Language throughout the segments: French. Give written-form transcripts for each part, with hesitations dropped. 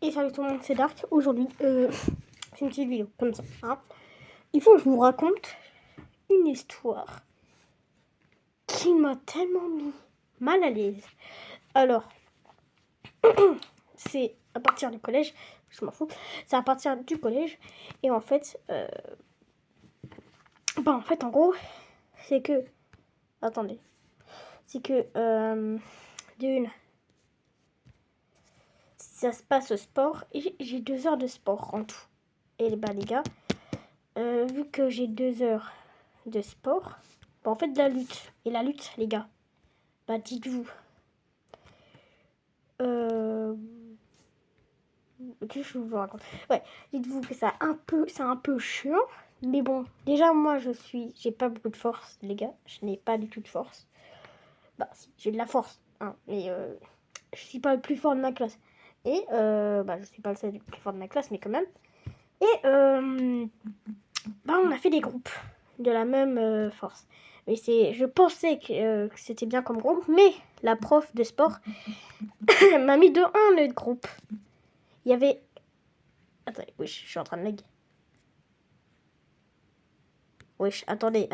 Et salut tout le monde, c'est Dark. Aujourd'hui, c'est une petite vidéo comme ça. Hein. Il faut que je vous raconte une histoire qui m'a tellement mis mal à l'aise. Alors, c'est à partir du collège, je m'en fous. C'est à partir du collège. Et en fait, en gros, c'est que. Attendez. C'est que, d'une. Ça se passe au sport. Et j'ai 2 heures de sport en tout. Et bah, les gars, vu que j'ai 2 heures de sport, bah, en fait de la lutte. Et la lutte, les gars, bah dites-vous, que je vous raconte. Ouais, dites-vous que c'est un peu chiant, mais bon, déjà moi j'ai pas beaucoup de force, les gars, je n'ai pas du tout de force. Bah si, j'ai de la force, hein, mais je suis pas le plus fort de ma classe. Et je suis pas le seul plus fort de ma classe, mais quand même. Et on a fait des groupes de la même force. Mais je pensais que c'était bien comme groupe, mais la prof de sport m'a mis de 1 le groupe. Il y avait... Attendez, oui, je suis en train de lag. Oui, attendez.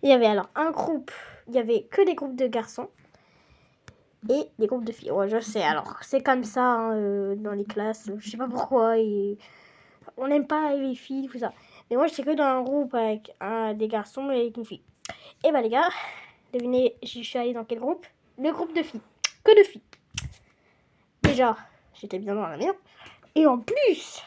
Il y avait alors un groupe, il y avait que des groupes de garçons et des groupes de filles. Ouais, je sais, alors c'est comme ça hein, dans les classes, je sais pas pourquoi. On n'aime pas les filles, tout ça. Mais moi, j'étais que dans un groupe avec des garçons et avec une fille. Et bah les gars, devinez, je suis allée dans quel groupe? Le groupe de filles. Que de filles. Déjà, j'étais bien dans la merde. Et en plus,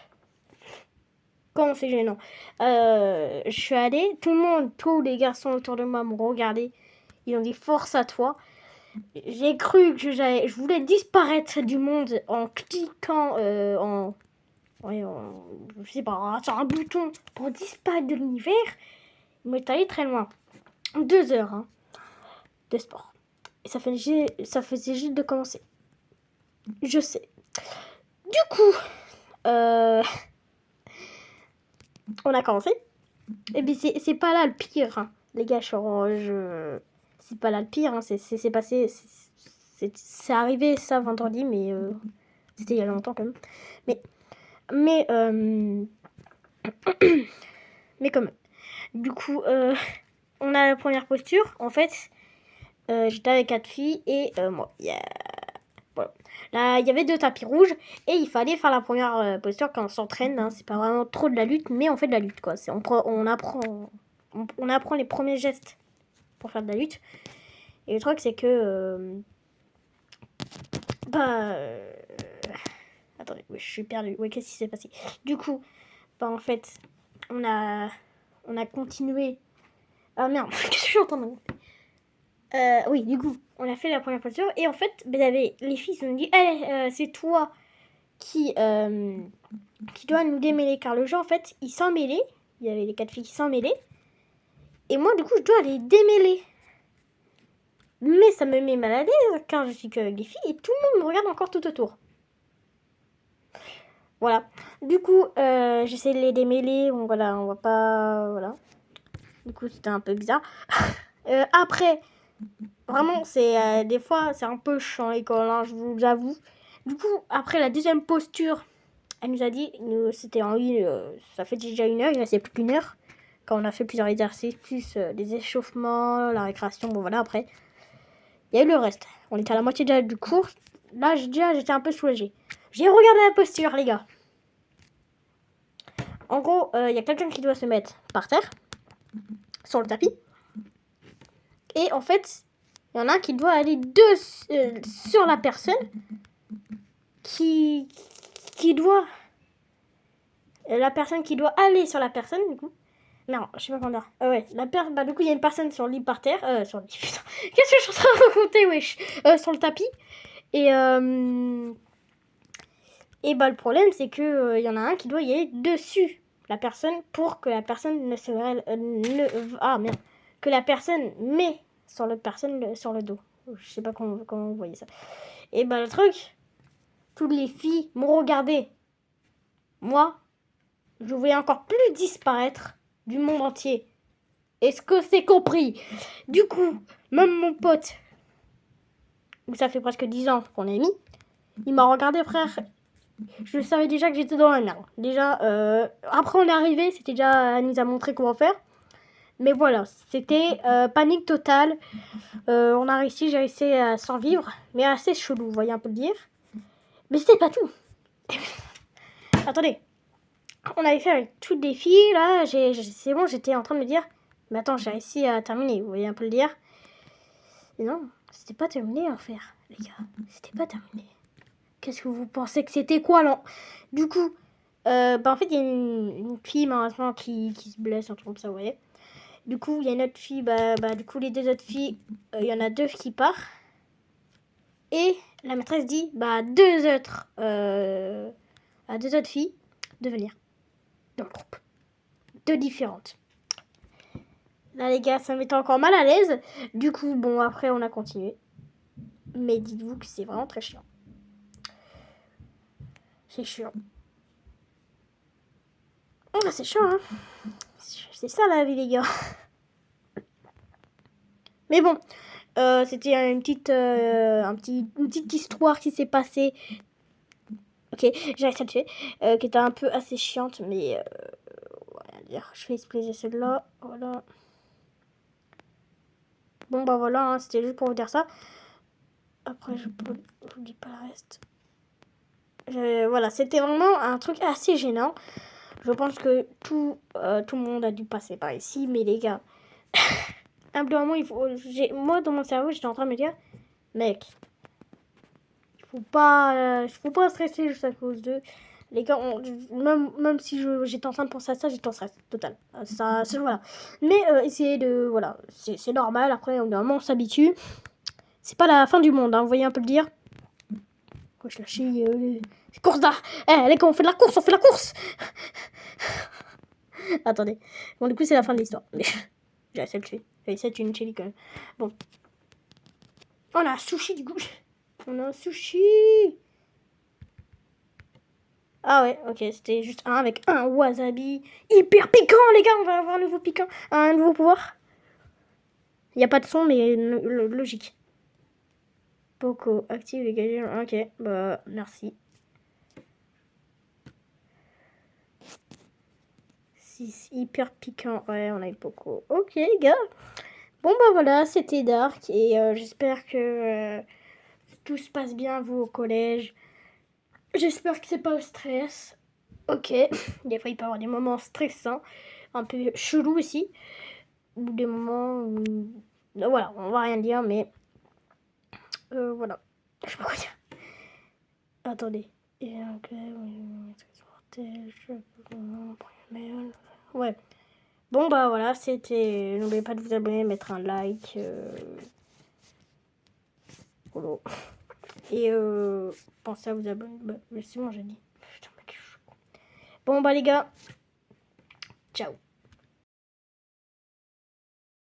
comment c'est gênant. Je suis allée, tous les garçons autour de moi m'ont regardé. Ils ont dit force à toi. J'ai cru que je voulais disparaître du monde en cliquant je sais pas, sur un bouton pour disparaître de l'univers. Il m'est allé très loin. 2 heures hein, de sport. Et ça faisait juste de commencer. Je sais. Du coup, on a commencé. Et puis c'est pas là le pire, hein. Les gars, c'est pas là le pire, hein. C'est passé, c'est arrivé ça vendredi, mais c'était il y a longtemps quand même. Mais quand même. Du coup, on a la première posture. En fait, j'étais avec 4 filles et moi. Voilà. Là, il y avait 2 tapis rouges et il fallait faire la première posture quand on s'entraîne. Hein. C'est pas vraiment trop de la lutte, mais on fait de la lutte, quoi. On apprend les premiers gestes pour faire de la lutte. Et le truc, c'est que... attendez, oui, je suis perdue. Oui, qu'est-ce qui s'est passé? Du coup, en fait, on a continué... Ah merde, qu'est-ce que je suis en train de... oui, du coup, on a fait la première posture. Et en fait, les filles se sont dit, c'est toi qui doit nous démêler. Car le jeu, en fait, il s'en mêlait. Il y avait les 4 filles qui s'en mêlaient. Et moi, du coup, je dois les démêler. Mais ça me met mal à l'aise quand je suis qu'avec des filles et tout le monde me regarde encore tout autour. Voilà. Du coup, j'essaie de les démêler. Bon, voilà, on va pas... Voilà. Du coup, c'était un peu bizarre. Après, vraiment, c'est des fois, c'est un peu chiant l'école, hein, je vous avoue. Du coup, après la deuxième posture, elle nous a dit, c'était en ça fait déjà 1 heure, il restait plus qu'1 heure. Quand on a fait plusieurs exercices, plus des échauffements, la récréation, bon voilà, après. Il y a eu le reste. On était à la moitié déjà du cours. Là, j'étais un peu soulagée. J'ai regardé la posture, les gars. En gros, il y a quelqu'un qui doit se mettre par terre, sur le tapis. Et en fait, il y en a un qui doit aller sur la personne qui doit... La personne qui doit aller sur la personne, du coup. Non, je sais pas comment dire. Ouais, du coup, il y a une personne sur le lit par terre. Sur le lit, putain. Qu'est-ce que je suis en train de raconter, wesh? Sur le tapis. Et le problème, c'est que y en a un qui doit y aller dessus la personne pour que la personne ne se... que la personne met sur l'autre personne sur le dos. Je sais pas comment vous voyez ça. Et le truc, toutes les filles m'ont regardé. Moi, je voulais encore plus disparaître du monde entier. Est-ce que c'est compris? Du coup, même mon pote, où ça fait presque 10 ans qu'on est amis, il m'a regardé, frère. Je savais déjà que j'étais dans la merde. Déjà, après on est arrivé, c'était déjà, elle nous a montré comment faire. Mais voilà, c'était panique totale. On a réussi, j'ai réussi à survivre, mais assez chelou, vous voyez un peu le dire. Mais c'était pas tout. Attendez, on avait fait tout le défi, là, c'est bon, j'étais en train de me dire, mais attends, j'ai réussi à terminer, vous voyez un peu le dire. Et non, c'était pas terminé à faire, les gars, c'était pas terminé. Qu'est-ce que vous pensez que c'était quoi, là? Du coup, en fait, il y a une fille, malheureusement, qui se blesse, un truc comme ça, vous voyez. Du coup, il y a une autre fille, du coup, les deux autres filles, il y en a deux qui partent. Et la maîtresse dit, à deux autres filles de venir dans le groupe. Deux différentes. Là, les gars, ça m'était encore mal à l'aise. Du coup, bon, après, on a continué. Mais dites-vous que c'est vraiment très chiant. C'est chiant. C'est chiant, hein. C'est ça, la vie, les gars. Mais bon, c'était une petite histoire qui s'est passée. Ok, j'ai réussi à le tuer. Qui était un peu assez chiante, mais... je vais exploser celle-là. Voilà. Bon, voilà, hein, c'était juste pour vous dire ça. Après, je vous dis pas le reste. Voilà, c'était vraiment un truc assez gênant. Je pense que tout le monde a dû passer par ici. Mais les gars, à un moment, moi, dans mon cerveau, j'étais en train de me dire, mec, il faut pas stresser juste à cause d'eux. Les gars, même si j'étais en train de penser à ça, j'étais en stress total. Voilà. Mais essayez de... Voilà, c'est normal. Après, au bout d'un moment, on s'habitue. C'est pas la fin du monde, hein, vous voyez un peu le dire. Je lâchais... course là. Les gars, on fait de la course. Attendez. Bon, du coup, c'est la fin de l'histoire. Mais j'ai essayé de le tuer. J'ai essayé de tuer une chili quand même. Bon. On a un sushi, du coup. On a un sushi. Ah ouais, ok, c'était juste un avec un wasabi hyper piquant, les gars. On va avoir un nouveau piquant, un nouveau pouvoir. Il n'y a pas de son, mais logique. Poco, active les gadgets. Ok, merci. 6 hyper piquant. Ouais, on a eu Poco. Ok, les gars. Bon, voilà, c'était Dark. Et j'espère que tout se passe bien, vous, au collège. J'espère que c'est pas le stress. Ok. Des fois, il peut y avoir des moments stressants. Un peu chelous aussi. Ou des moments où... Voilà, on va rien dire, mais... voilà. Je sais pas quoi dire. Attendez. Et ouais. Bon, voilà, c'était... N'oubliez pas de vous abonner, mettre un like. Et pensez à vous abonner. Mais c'est bon, j'ai dit. Putain, mec. Bon, les gars. Ciao.